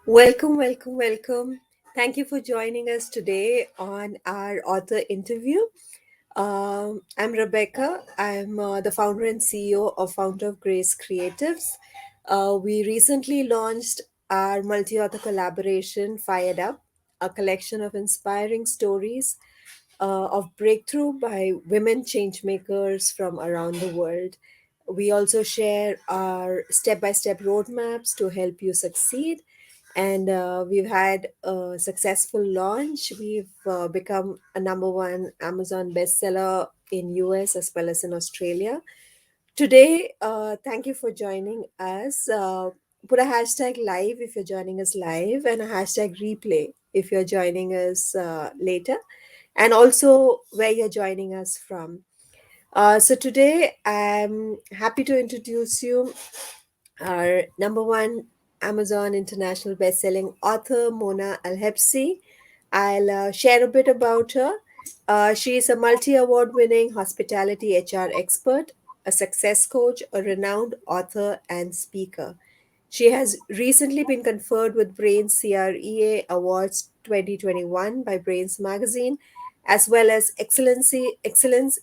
Welcome, welcome, welcome. Thank you for joining us today on our author interview. I'm Rebecca. I'm the founder and CEO of Founder of Grace Creatives. We recently launched our multi author collaboration, Fired Up, a collection of inspiring stories of breakthrough by women changemakers from around the world. We also share our step by step roadmaps to help you succeed. And we've had a successful launch. We've become a number one Amazon bestseller in US as well as in Australia. Today, thank you for joining us. Put a hashtag live if you're joining us live and a hashtag replay if you're joining us later, and also where you're joining us from. So today, I'm happy to introduce you our number one Amazon international best-selling author, Mona AlHebsi. I'll share a bit about her. She is a multi-award winning hospitality HR expert, a success coach, a renowned author, and speaker. She has recently been conferred with Brains CREA Awards 2021 by Brains Magazine, as well as Excellence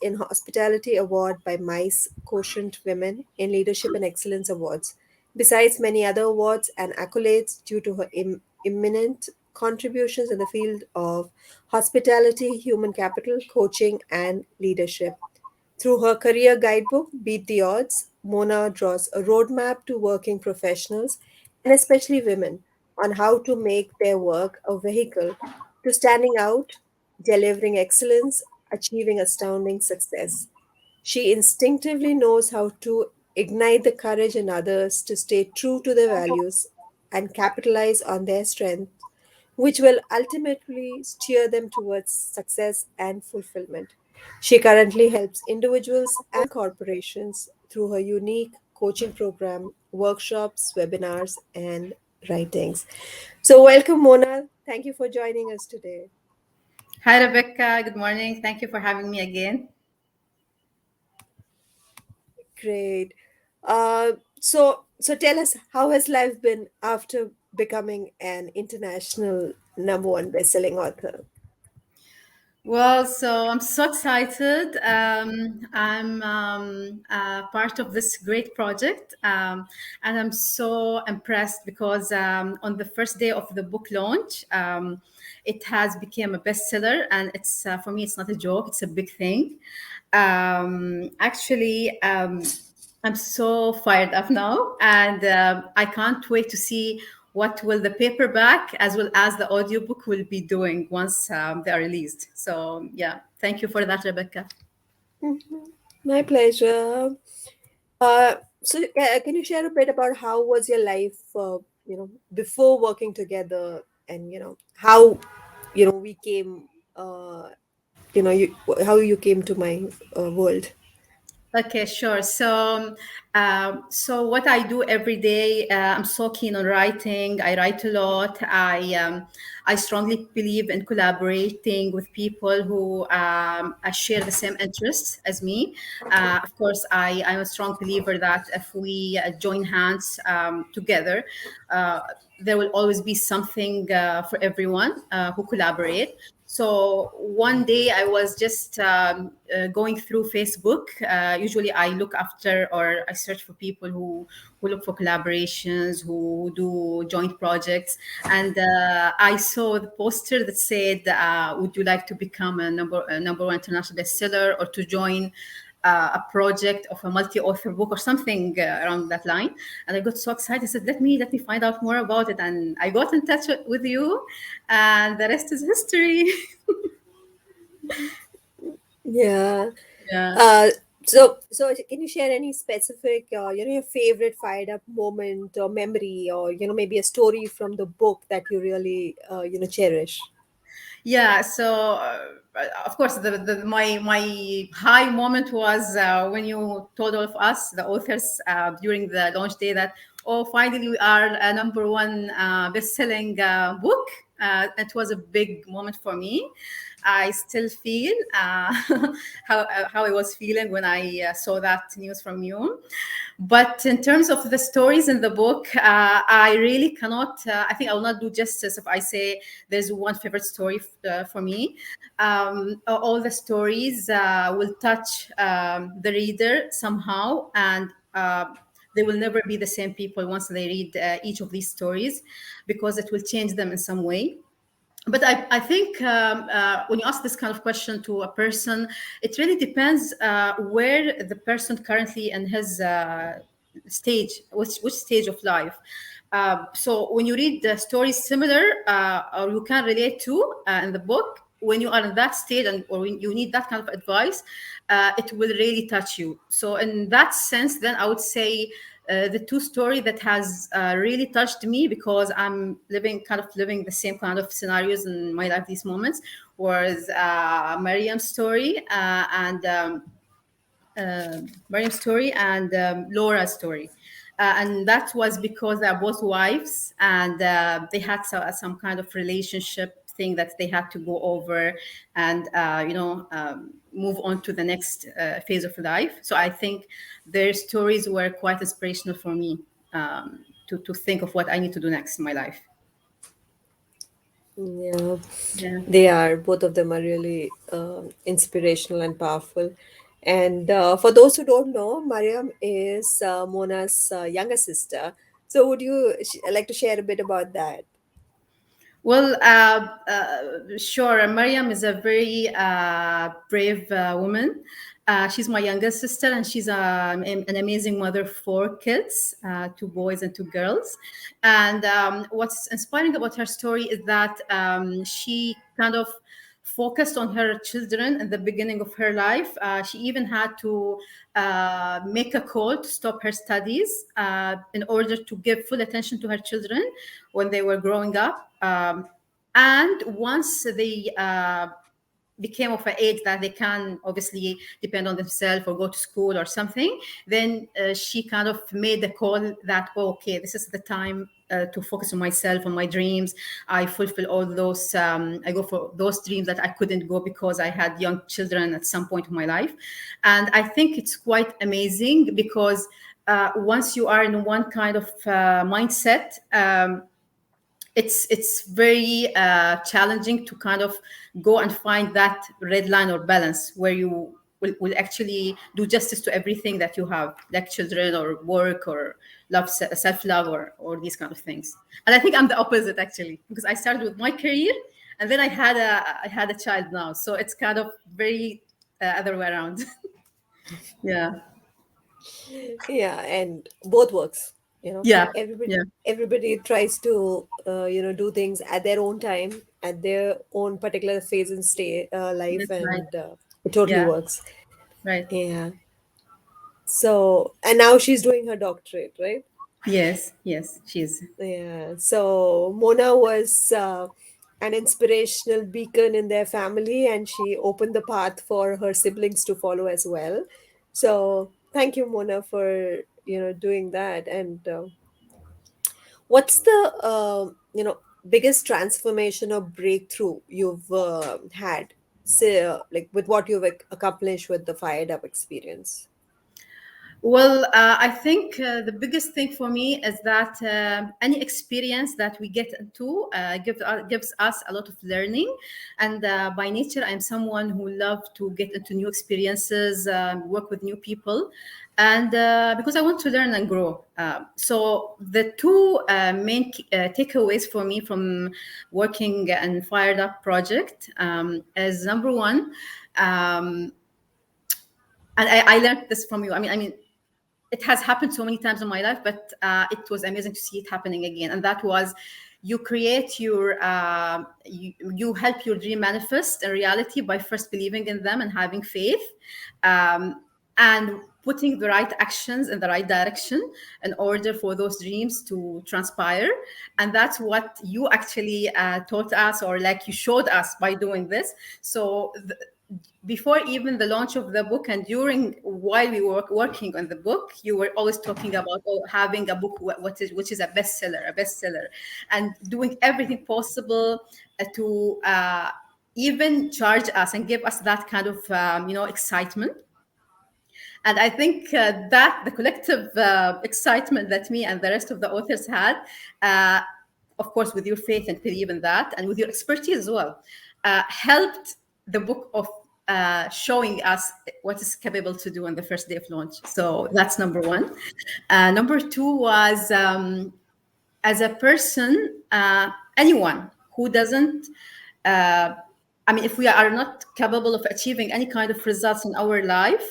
in Hospitality Award by Mice Quotient Women in Leadership and Excellence Awards, besides many other awards and accolades due to her imminent contributions in the field of hospitality, human capital, coaching, and leadership. Through her career guidebook, Beat the Odds, Mona draws a roadmap to working professionals, and especially women, on how to make their work a vehicle to standing out, delivering excellence, achieving astounding success. She instinctively knows how to ignite the courage in others to stay true to their values and capitalize on their strengths, which will ultimately steer them towards success and fulfillment. She currently helps individuals and corporations through her unique coaching program, workshops, webinars, and writings. So, welcome, Mona. Thank you for joining us today. Hi, Rebecca. Good morning. Thank you for having me again. Great. So tell us, how has life been after becoming an international number one best-selling author? Well, so I'm so excited. I'm part of this great project, and I'm so impressed because on the first day of the book launch, it has become a bestseller, and it's for me, it's not a joke; it's a big thing. Actually, I'm so fired up now, and I can't wait to see what will the paperback as well as the audiobook will be doing once they are released. So yeah, thank you for that, Rebecca. Mhm. My pleasure. So can you share a bit about how was your life, before working together, and how we came, you how you came to my world. Okay, sure. So what I do every day, I'm so keen on writing. I write a lot. I strongly believe in collaborating with people who share the same interests as me. Of course, I'm a strong believer that if we join hands together, uh, there will always be something for everyone who collaborate. So one day I was just going through Facebook. Usually I look after or I search for people who look for collaborations, who do joint projects. And I saw the poster that said, would you like to become a number one international bestseller or to join a project of a multi-author book or something around that line? And I got so excited. I said, let me find out more about it. And I got in touch with you, and the rest is history. Yeah. Yeah. Uh, so can you share any specific, your favorite fired up moment or memory, or maybe a story from the book that you really, cherish? Yeah, so of course, my high moment was when you told all of us, the authors, during the launch day that, oh, finally we are a number one best-selling book. It was a big moment for me. I still feel how I was feeling when I saw that news from you. But in terms of the stories in the book, I really cannot. I think I will not do justice if I say there's one favorite story for me. All the stories will touch the reader somehow, and they will never be the same people once they read each of these stories, because it will change them in some way. But I think when you ask this kind of question to a person, it really depends where the person currently in his stage, which stage of life. So when you read the stories similar or you can relate to in the book, when you are in that stage and or when you need that kind of advice, it will really touch you. So in that sense, then I would say the two story that has really touched me, because I'm living the same kind of scenarios in my life these moments, was Mariam's story Mariam's story and Laura's story. And that was because they're both wives, and they had some kind of relationship thing that they had to go over and move on to the next phase of life. So I think their stories were quite inspirational for me, to think of what I need to do next in my life. Yeah, Yeah. they are. Both of them are really inspirational and powerful. And for those who don't know, Mariam is Mona's younger sister. So, would you like to share a bit about that? Well, sure. Mariam is a very brave woman. She's my younger sister, and she's an amazing mother of four kids, two boys and two girls. And what's inspiring about her story is that she kind of focused on her children in the beginning of her life. She even had to make a call to stop her studies in order to give full attention to her children when they were growing up. And once they became of an age that they can obviously depend on themselves or go to school or something, then she kind of made the call that, oh, okay, this is the time to focus on myself, on my dreams. I fulfill all those, I go for those dreams that I couldn't go because I had young children at some point in my life. And I think it's quite amazing because once you are in one kind of mindset, it's very challenging to kind of go and find that red line or balance where you will actually do justice to everything that you have, like children or work or self-love or these kind of things. And I think I'm the opposite actually, because I started with my career and then I had a child now, so it's kind of very other way around. Yeah. Yeah, and both works. Yeah. Everybody Yeah. everybody tries to do things at their own time, at their own particular phase and stay life, That's right. and it totally Yeah. works. Right. Yeah. So, and now she's doing her doctorate, right? Yes. Yes, she is. Yeah. So Mona was an inspirational beacon in their family, and she opened the path for her siblings to follow as well. So thank you, Mona, for doing that. And what's the biggest transformation or breakthrough you've had, say, like with what you've accomplished with the Fired Up experience? Well, I think the biggest thing for me is that any experience that we get into gives us a lot of learning. And by nature, I'm someone who loves to get into new experiences, work with new people, and because I want to learn and grow. So the two main takeaways for me from working and Fired Up project is number one. Um, and I learned this from you. I mean, it has happened so many times in my life, but it was amazing to see it happening again. And that was, you create you help your dream manifest in reality by first believing in them and having faith, and putting the right actions in the right direction in order for those dreams to transpire. And that's what you actually taught us, or like you showed us by doing this. So before even the launch of the book and during while we were working on the book, you were always talking about, oh, having a book which is a bestseller, and doing everything possible to even charge us and give us that kind of excitement. And I think that the collective excitement that me and the rest of the authors had, uh, of course, with your faith and belief in that, and with your expertise as well, helped the book of showing us what is capable to do on the first day of launch. So that's number one. Number two was, as a person, anyone who doesn't, uh, I mean, if we are not capable of achieving any kind of results in our life,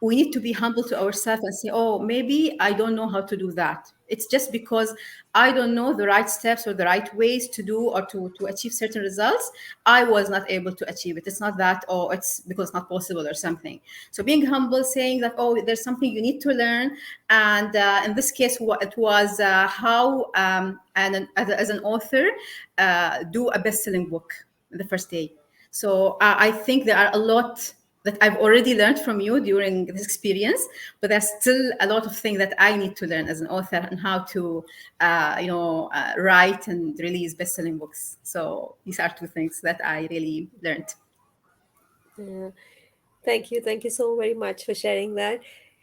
we need to be humble to ourselves and say, oh, maybe I don't know how to do that. It's just because I don't know the right steps or the right ways to do or to achieve certain results. I was not able to achieve it. It's not that, oh, it's because it's not possible or something. So being humble, saying that, oh, there's something you need to learn. And in this case, it was how, and as an author, do a best-selling book the first day. So I think there are a lot that I've already learned from you during this experience, but there's still a lot of things that I need to learn as an author and how to, write and release best-selling books. So these are two things that I really learned. Yeah. Thank you so very much for sharing that.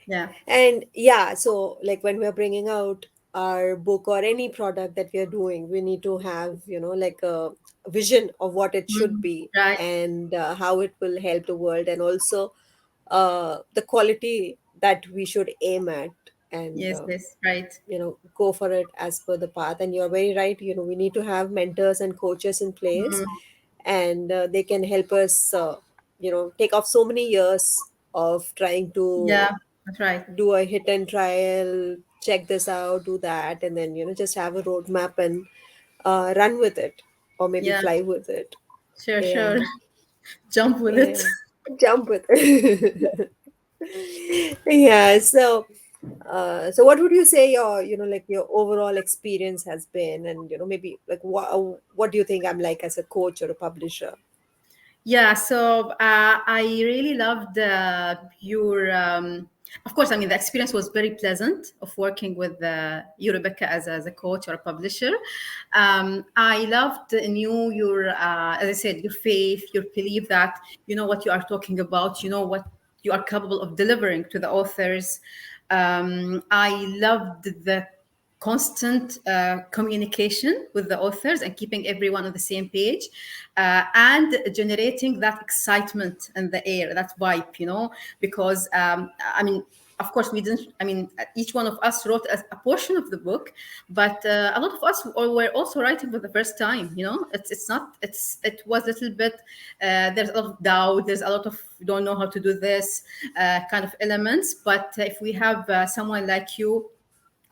Yeah. And yeah, so like when we're bringing out our book or any product that we are doing, we need to have, like a vision of what it should Mhm. be, Right. and how it will help the world, and also the quality that we should aim at, and Yes. Yes. Right. go for it as per the path. And you're very right, we need to have mentors and coaches in place, Mhm. and they can help us take off so many years of trying to Yeah. That's right. do a hit and trial, check this out, do that, and then just have a roadmap and run with it, or maybe Yeah. fly with it. Sure. Sure. Yeah, Jump with it. yeah, jump with it. Yeah. So what would you say your like your overall experience has been, and maybe like what do you think I'm like as a coach or a publisher? Yeah, so I really loved your. Of course, I mean the experience was very pleasant of working with you, Rebecca, as a coach or a publisher. I loved and knew your, as I said, your faith, your belief that you know what you are talking about, you know what you are capable of delivering to the authors. I loved the constant communication with the authors and keeping everyone on the same page, and generating that excitement in the air, that vibe, because I mean, of course we didn't, I mean, each one of us wrote a portion of the book, but a lot of us were also writing for the first time. It's not, it was a little bit, there's a lot of doubt, there's a lot of don't know how to do this kind of elements. But if we have someone like you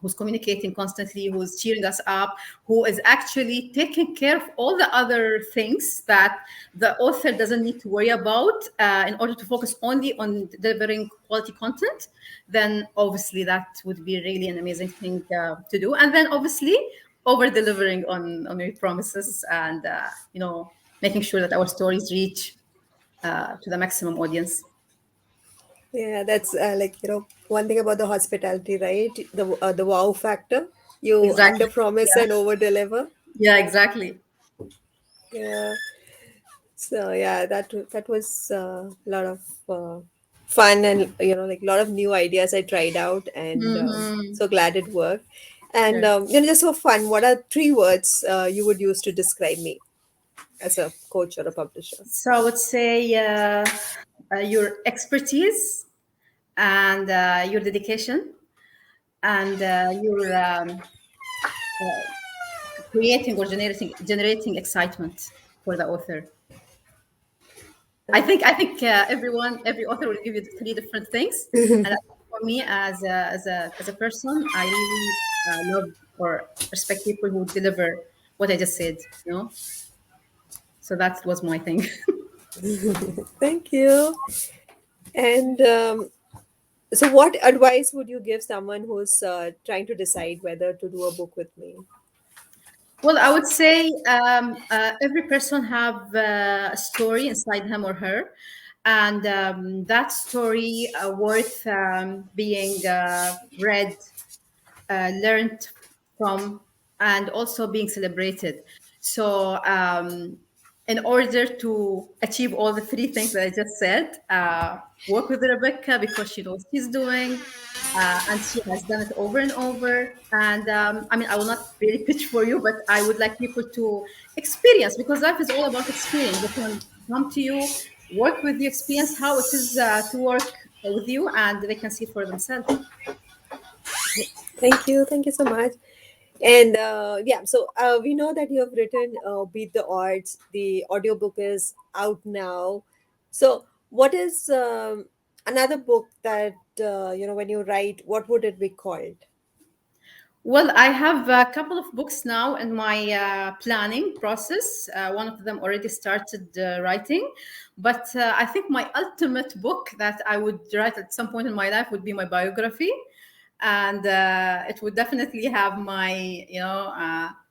who's communicating constantly, who's cheering us up, who is actually taking care of all the other things that the author doesn't need to worry about in order to focus only on delivering quality content, then obviously that would be really an amazing thing to do. And then obviously over delivering on your promises, and making sure that our stories reach to the maximum audience. Yeah, that's like one thing about the hospitality, right? The wow factor. You Exactly. under promise Yeah. and over deliver. Yeah, exactly. Yeah. So yeah, that was a lot of fun, and like a lot of new ideas I tried out, and Hmm. so glad it worked. And Sure. just so fun. What are three words you would use to describe me as a coach or a publisher? So I would say your expertise and your dedication and your creating or generating excitement for the author. I think every author will give you three different things, and I think for me as a person, I really love or respect people who deliver what I just said. So that was my thing. Thank you. And so, what advice would you give someone who's trying to decide whether to do a book with me? Well, I would say every person have a story inside him or her, and that story worth being read, learned from, and also being celebrated. So, in order to achieve all the three things that I just said, work with Rebecca because she knows she's doing, and she has done it over and over. And I mean, I will not really pitch for you, but I would like people to experience, because life is all about experience. They can come to you, work with you, experience how it is to work with you, and they can see it for themselves. Thank you so much. And yeah, so we know that you have written Beat the Odds. The audiobook is out now. So, what is another book that, when you write, what would it be called? Well, I have a couple of books now in my planning process. One of them already started writing, but I think my ultimate book that I would write at some point in my life would be my biography, and it would definitely have my,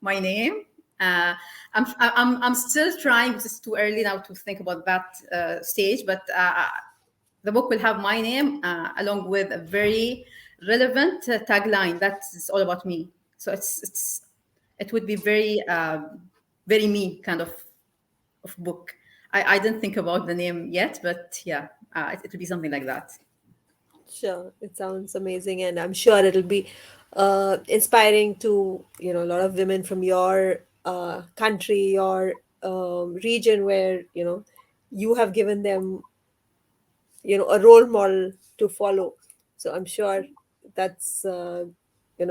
my name. Uh, I'm still trying. It's too early now to think about that stage, but the book will have my name along with a very relevant tagline that is all about me. So it would be very very me kind of book. I didn't think about the name yet, but yeah, it would be something like that. Sure, it sounds amazing, and I'm sure it'll be inspiring to a lot of women from your country, your region, where you have given them a role model to follow. So I'm sure that's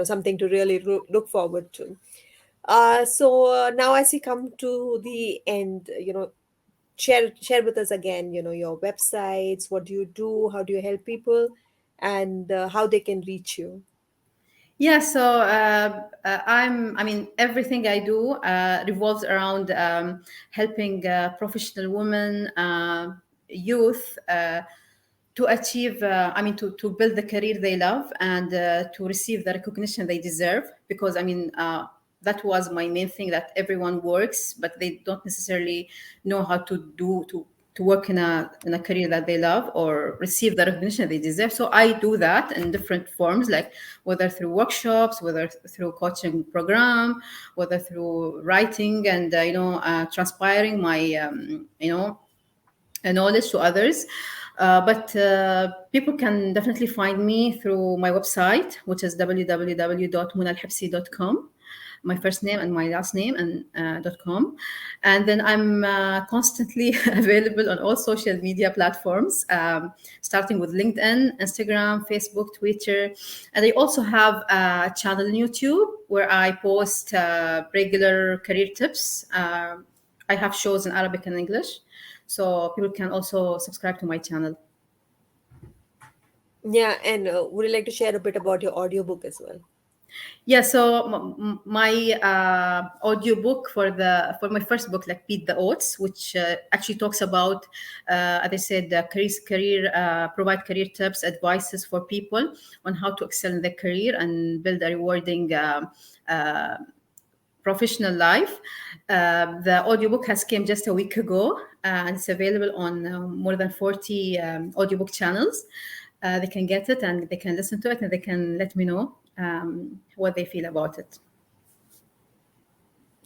something to really look forward to. So now as we come to the end, share with us again, your websites, what do you do, how do you help people, and how they can reach you. Yeah, so I mean, everything I do revolves around helping professional women, youth, to achieve, I mean, to build the career they love, and to receive the recognition they deserve. Because, I mean, that was my main thing, that everyone works, but they don't necessarily know how to work in a career that they love or receive the recognition they deserve. So I do that in different forms, like whether through workshops, whether through coaching program, whether through writing and transpiring my knowledge to others. But people can definitely find me through my website, which is www.munalhebsi.com, my first name and my last name, and .com. And then I'm constantly available on all social media platforms, starting with LinkedIn, Instagram, Facebook, Twitter. And I also have a channel on YouTube where I post regular career tips. I have shows in Arabic and English, so people can also subscribe to my channel. Yeah, and would you like to share a bit about your audiobook as well? Yeah, so my audiobook for my first book, like Beat the Odds, which actually talks about, as I said, career provide career tips, advices for people on how to excel in their career and build a rewarding uh, professional life. The audiobook has came just a week ago, and it's available on more than 40 audiobook channels. They can get it and they can listen to it, and they can let me know what they feel about it.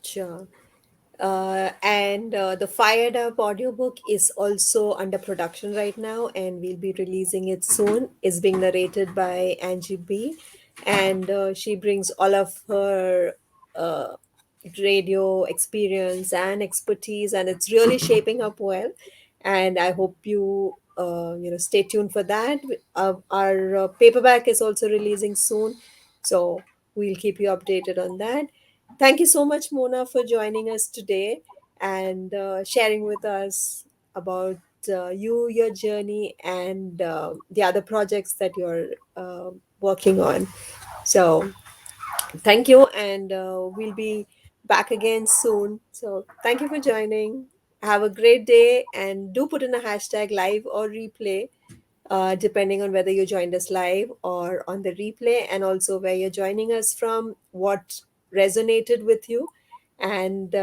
Sure. And the Fired Up audiobook is also under production right now, and we'll be releasing it soon. It's being narrated by Angie B, and she brings all of her uh, radio experience and expertise, and it's really shaping up well. And I hope you stay tuned for that. Our paperback is also releasing soon, so we'll keep you updated on that. Thank you so much, Mona, for joining us today and sharing with us about you, your journey, and the other projects that you're working on. So, thank you, and we'll be back again soon. So, thank you for joining. Have a great day, and do put in a hashtag live or replay, depending on whether you joined us live or on the replay, and also where you're joining us from, what resonated with you. And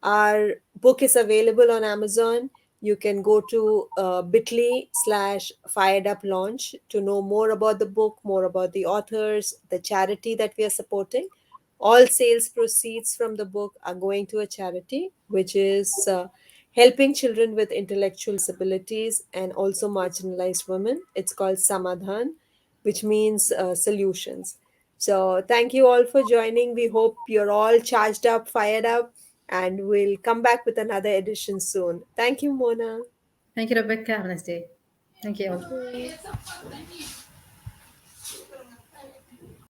our book is available on Amazon. You can go to bit.ly/firedup launch to know more about the book, more about the authors, the charity that we are supporting. All sales proceeds from the book are going to a charity which is helping children with intellectual disabilities and also marginalized women. It's called Samadhan, which means solutions. So, thank you all for joining. We hope you're all charged up, fired up, and we'll come back with another edition soon. Thank you, Mona. Thank you, Rebecca. Have a nice day. Thank you Thank all. you.